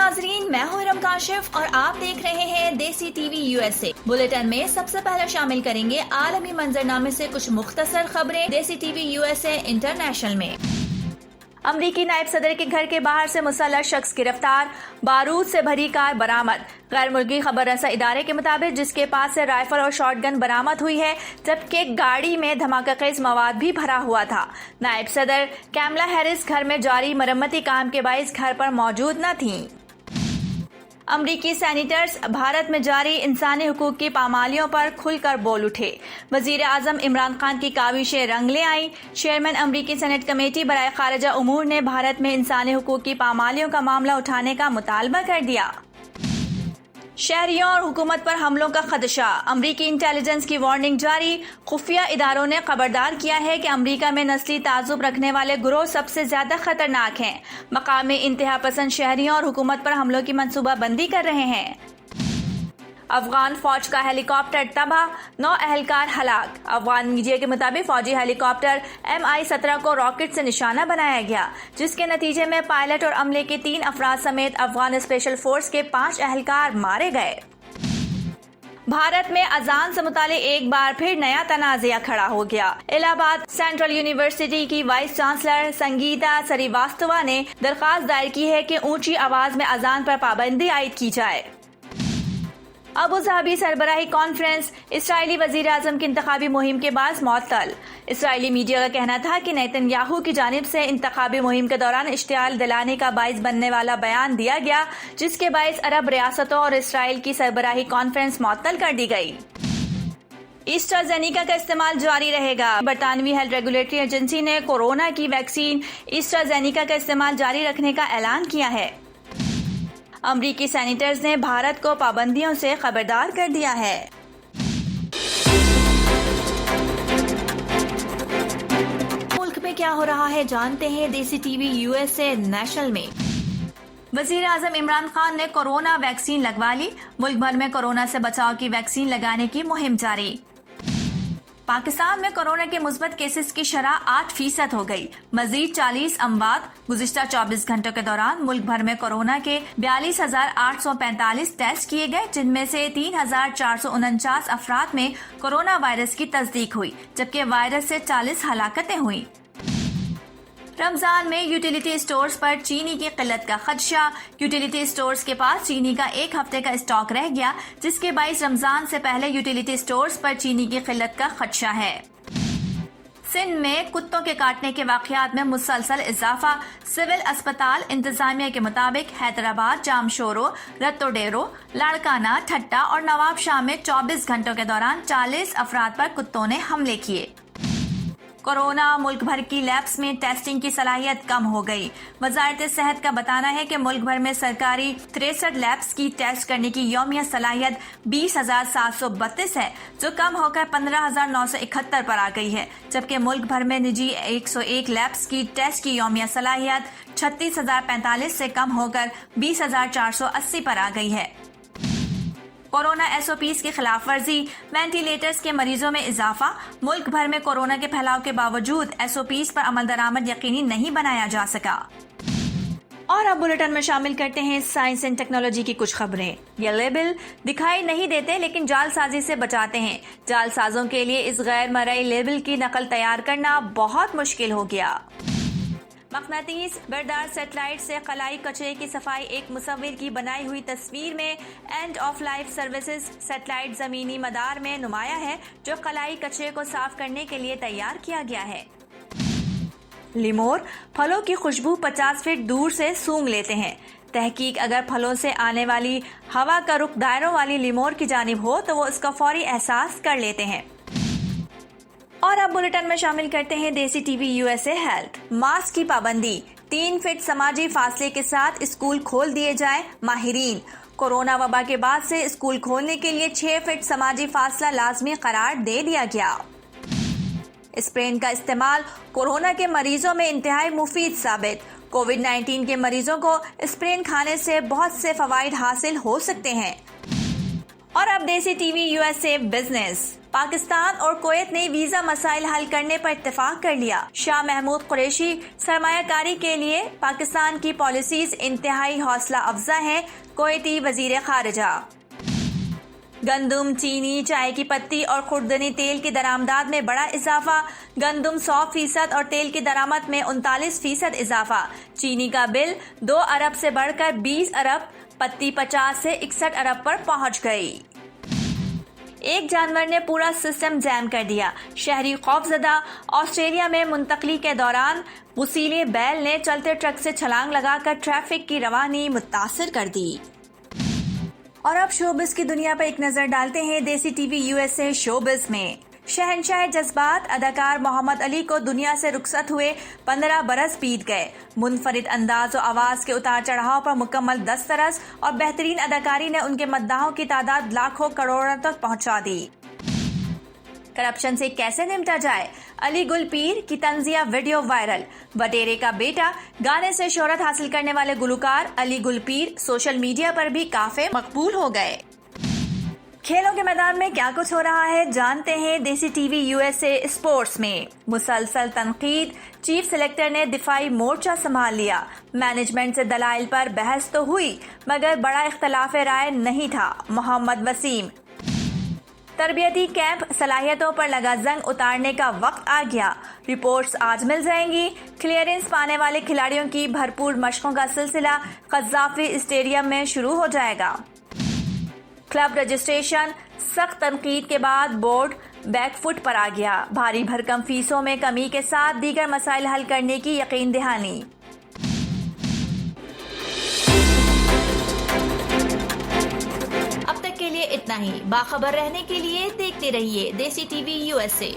नाजरीन, मैं हूं इरम काशिफ और आप देख रहे हैं देसी टीवी यूएसए। बुलेटिन में सबसे पहले शामिल करेंगे आलमी मंजरनामे से कुछ मुख्तसर खबरें देसी टीवी यूएसए इंटरनेशनल में। अमरीकी नायब सदर के घर के बाहर से मुसल्लह शख्स गिरफ्तार, बारूद से भरी कार बरामद। गैर मुल्की खबर रसा इदारे के मुताबिक जिसके पास से राइफल और शॉटगन बरामद हुई है, जबकि गाड़ी में धमाकेखेज मवाद भी भरा हुआ था। नायब सदर कैमला हैरिस घर में जारी मरम्मती काम के बाइस घर पर मौजूद न थीं। अमरीकी सैनिटर्स भारत में जारी इंसानी हुकूक की पामालियों पर खुलकर बोल उठे। वजीर आजम इमरान खान की काविशें रंग ले आई। चेयरमैन अमरीकी सेनेट कमेटी बराए खारजा उमूर ने भारत में इंसानी हुकूक की पामालियों का मामला उठाने का मुतालबा कर दिया। शहरियों और हुकूमत पर हमलों का खदशा, अमरीकी इंटेलिजेंस की वार्निंग जारी। खुफिया इदारों ने खबरदार किया है कि अमरीका में नस्ली ताजुब रखने वाले गिरोह सबसे ज्यादा खतरनाक हैं। मकामी इंतहा पसंद शहरियों और हुकूमत पर हमलों की मंसूबा बंदी कर रहे हैं। अफगान फौज का हेलीकॉप्टर तबाह, 9 अहलकार हलाक। अफगान मीडिया के मुताबिक फौजी हेलीकॉप्टर MI-17 को रॉकेट से निशाना बनाया गया, जिसके नतीजे में पायलट और अमले के 3 अफराद समेत अफगान स्पेशल फोर्स के 5 अहलकार मारे गए। भारत में अजान से मुतालिक एक बार फिर नया तनाज़ा खड़ा हो गया। इलाहाबाद सेंट्रल यूनिवर्सिटी की वाइस चांसलर संगीता श्रीवास्तवा ने दरख्वास्त दायर की है कि ऊंची आवाज में अजान पर पाबंदी आयद की जाए। अबू धाबी सरबराही कॉन्फ्रेंस इसराइली वजीर आजम की इंतखाबी मुहिम के बाद मुअत्तल। इसराइली मीडिया का कहना था कि नेतन्याहू की जानिब से इंतखाबी मुहिम के दौरान इश्तियाल दिलाने का बाइस बनने वाला बयान दिया गया, जिसके बाइस अरब रियासतों और इसराइल की सरबराही कॉन्फ्रेंस मुअत्तल कर दी गई। एस्ट्राजेनेका का इस्तेमाल जारी रहेगा। बरतानवी हेल्थ रेगुलेटरी एजेंसी ने कोरोना की वैक्सीन एस्ट्राजेनेका का इस्तेमाल जारी रखने का ऐलान किया है। अमरीकी सैनिटर्स ने भारत को पाबंदियों से खबरदार कर दिया है। मुल्क में क्या हो रहा है जानते हैं देसी टीवी यूएसए नेशनल में। वजीर आजम इमरान खान ने कोरोना वैक्सीन लगवा ली। मुल्क भर में कोरोना से बचाव की वैक्सीन लगाने की मुहिम जारी। पाकिस्तान में कोरोना के मुस्बत केसेस की शरह 8% हो गई। मजीद 40 अमवात। गुज़िश्ता 24 घंटों के दौरान मुल्क भर में कोरोना के 42,845 टेस्ट किए गए, जिनमें से 3,449 अफराद में कोरोना वायरस की तस्दीक हुई, जबकि वायरस से 40 हलाकतें हुई। रमजान में यूटिलिटी स्टोर्स पर चीनी की किल्लत का खदशा। यूटिलिटी स्टोर्स के पास चीनी का 1 हफ्ते का स्टॉक रह गया, जिसके बाइस रमजान से पहले यूटिलिटी स्टोर्स पर चीनी की किल्लत का खदशा है। सिंध में कुत्तों के काटने के वाकयात में मुसलसल इजाफा। सिविल अस्पताल इंतजामिया के मुताबिक हैदराबाद, जामशोरो, रत्तोडेरो, लाड़काना, ठट्टा और नवाब शाह में 24 घंटों के दौरान 40 अफराद पर कुत्तों ने हमले किए। कोरोना मुल्क भर की लैब्स में टेस्टिंग की सलाहियत कम हो गई। वजारत सेहत का बताना है कि मुल्क भर में सरकारी 63 लैब्स की टेस्ट करने की यौमिया सलाहियत 20,732 है, जो कम होकर 15,971 पर आ गई है, जबकि मुल्क भर में निजी 101 लैब्स की टेस्ट की यौमिया सलाहियत 36,045 से कम होकर 20,480 पर आ गई है। कोरोना SOPs की खिलाफ वर्जी, वेंटिलेटर्स के मरीजों में इजाफा। मुल्क भर में कोरोना के फैलाव के बावजूद SOPs पर अमल दरामद यकीनी नहीं बनाया जा सका। और अब बुलेटिन में शामिल करते हैं साइंस एंड टेक्नोलॉजी की कुछ खबरें। ये लेबल दिखाई नहीं देते लेकिन जालसाजी से बचाते हैं। जालसाजों के लिए इस गैर मरई लेबल की नकल तैयार करना बहुत मुश्किल हो गया। मकनातीस बरदार सैटेलाइट से खलाई कचरे की सफाई। एक मुसव्विर की बनाई हुई तस्वीर में end of life services satellite जमीनी मदार में नुमाया है, जो खलाई कचरे को साफ करने के लिए तैयार किया गया है। लिमोर फलों की खुशबू 50 फीट दूर से सूंघ लेते हैं। तहकीक, अगर फलों से आने वाली हवा का रुख दायरों वाली लिमोर की जानिब हो तो वो उसका फौरी एहसास कर लेते हैं। और अब बुलेटिन में शामिल करते हैं देसी टीवी यूएसए हेल्थ। मास्क की पाबंदी, 3 फीट समाजी फासले के साथ स्कूल खोल दिए जाए। माहिरीन, कोरोना वबा के बाद से स्कूल खोलने के लिए 6 फीट समाजी फासला लाजमी करार दे दिया गया। स्प्रेन का इस्तेमाल कोरोना के मरीजों में इंतहाई मुफीद साबित। कोविड-19 के मरीजों को स्प्रेन खाने से बहुत से फवाइद हासिल हो सकते हैं। और अब देसी टीवी यूएसए बिजनेस। پاکستان اور کویت نے ویزا مسائل حل کرنے پر اتفاق کر لیا. شاہ محمود قریشی: سرمایہ کاری کے لیے پاکستان کی پالیسیز انتہائی حوصلہ افزا ہیں. کویتی وزیر خارجہ. گندم، چینی، چائے کی پتی اور خوردنی تیل کی درآمدات میں بڑا اضافہ. گندم 100% اور تیل کی درآمد میں 39% اضافہ. چینی کا بل 2 ارب سے بڑھ کر 20 ارب، پتی 50 سے 61 ارب پر پہنچ گئی. ایک جانور نے پورا سسٹم جیم کر دیا، شہری خوفزدہ. آسٹریلیا میں منتقلی کے دوران غسیلے بیل نے چلتے ٹرک سے چھلانگ لگا کر ٹریفک کی روانی متاثر کر دی. اور اب شوبز کی دنیا پر ایک نظر ڈالتے ہیں دیسی ٹی وی USA شوبز میں. شہنشاہ جذبات اداکار محمد علی کو دنیا سے رخصت ہوئے 15 برس بیت گئے. منفرد انداز و آواز کے اتار چڑھاؤ پر مکمل دسترس اور بہترین اداکاری نے ان کے مداحوں کی تعداد لاکھوں کروڑوں تک پہنچا دی. کرپشن سے کیسے نمٹا جائے؟ علی گل پیر کی طنزیہ ویڈیو وائرل. وڈیرے کا بیٹا، گانے سے شہرت حاصل کرنے والے گلوکار علی گل پیر سوشل میڈیا پر بھی کافی مقبول ہو گئے. کھیلوں کے میدان میں کیا کچھ ہو رہا ہے جانتے ہیں دیسی ٹی وی USA اسپورٹس میں. مسلسل تنقید، چیف سلیکٹر نے دفاعی مورچہ سنبھال لیا. مینجمنٹ سے دلائل پر بحث تو ہوئی مگر بڑا اختلاف رائے نہیں تھا. محمد وسیم. تربیتی کیمپ، صلاحیتوں پر لگا زنگ اتارنے کا وقت آ گیا. رپورٹس آج مل جائیں گی. کلیئرنس پانے والے کھلاڑیوں کی بھرپور مشقوں کا سلسلہ قذافی اسٹیڈیم میں شروع ہو جائے گا. کلب رجسٹریشن، سخت تنقید کے بعد بورڈ بیک فٹ پر آ گیا. بھاری بھرکم فیسوں میں کمی کے ساتھ دیگر مسائل حل کرنے کی یقین دہانی. اب تک کے لیے اتنا ہی. باخبر رہنے کے لیے دیکھتے رہیے دیسی ٹی وی USA.